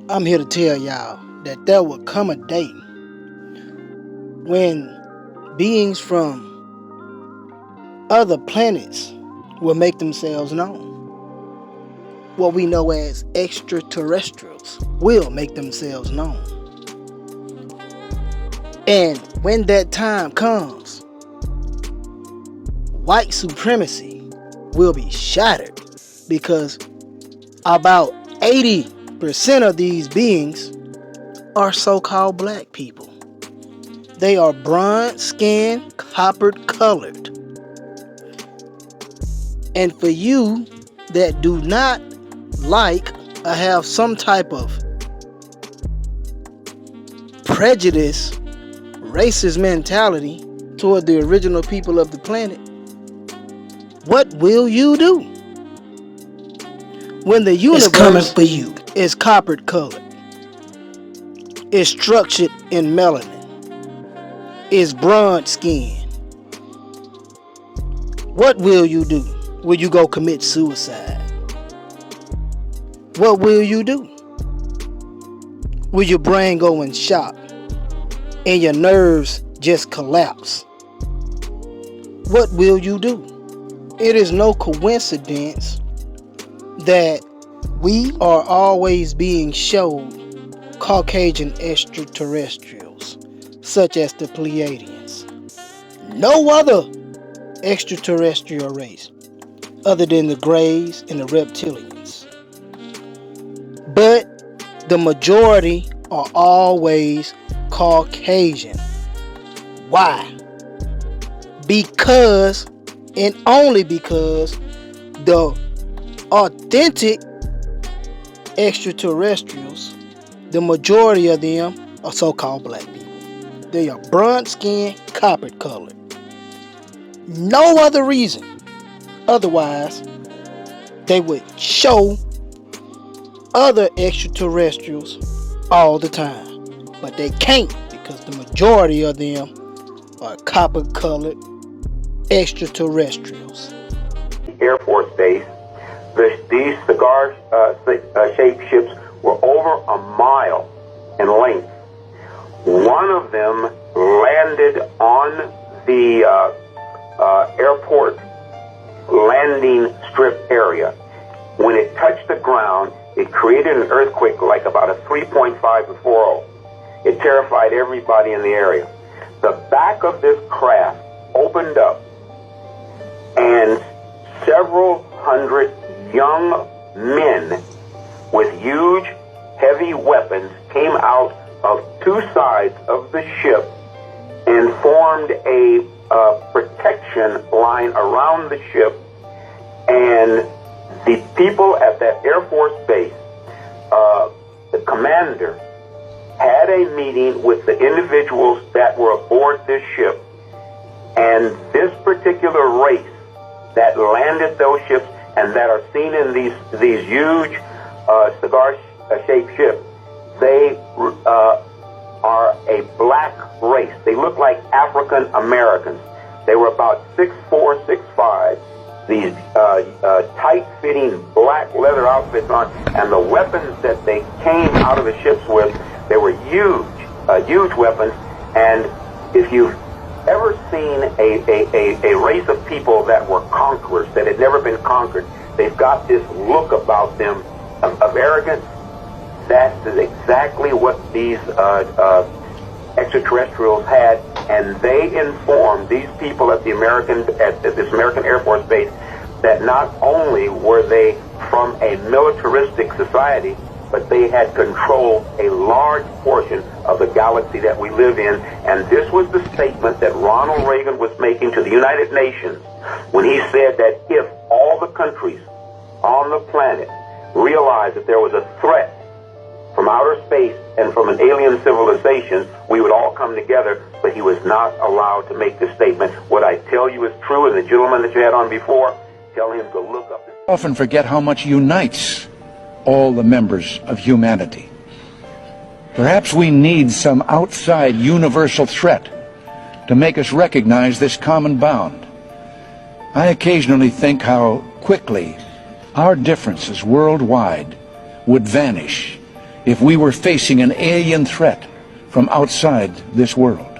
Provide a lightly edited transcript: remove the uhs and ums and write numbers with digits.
I'm here to tell y'all that there will come a day when beings from other planets will make themselves known. What we know as extraterrestrials will make themselves known. And when that time comes, white supremacy will be shattered because about 80% of these beings are so-called black people. They are bronze skinned, copper colored. And for you that do not like or have some type of prejudice, racist mentality toward the original people of the planet, what will you do? When the universe coming for you. Is copper colored, is structured in melanin, is bronze skin, what will you do? Will you go commit suicide? What will you do? Will your brain go in shock and your nerves just collapse? What will you do? It is no coincidence that we are always being shown Caucasian extraterrestrials, such as the Pleiadians. No other extraterrestrial race other than the Greys and the reptilians. But the majority are always Caucasian. Why? Because, and only because, the authentic extraterrestrials, the majority of them are so-called black people. They are bronze skinned, copper colored. No other reason. Otherwise, they would show other extraterrestrials all the time. But they can't because the majority of them are copper colored extraterrestrials. Air Force Base, these cigar-shaped ships were over a mile in length. One of them landed on the airport landing strip area. When it touched the ground, it created an earthquake like about a 3.5 to 4.0. It terrified everybody in the area. The back of this craft opened up, and several hundred young men with huge, heavy weapons came out of two sides of the ship and formed a protection line around the ship. And the people at that Air Force base, the commander, had a meeting with the individuals that were aboard this ship. And this particular race that landed those ships and that are seen in these huge cigar-shaped ships, they are a black race. They look like African Americans. They were about 6'4", 6'5", these tight-fitting black leather outfits on, and the weapons that they came out of the ships with, they were huge weapons. And if you've ever seen a race of people that were conquerors, that had never been conquered, they've got this look about them of arrogance. That is exactly what these extraterrestrials had, and they informed these people at this American Air Force base that not only were they from a militaristic society, but they had controlled a large portion of the galaxy that we live in. And this was the statement that Ronald Reagan was making to the United Nations when he said that if all the countries on the planet realized that there was a threat from outer space and from an alien civilization, we would all come together. But he was not allowed to make this statement. What I tell you is true, and the gentleman that you had on before, tell him to look up. Often forget how much unites all the members of humanity. Perhaps we need some outside universal threat to make us recognize this common bound. I occasionally think how quickly our differences worldwide would vanish if we were facing an alien threat from outside this world.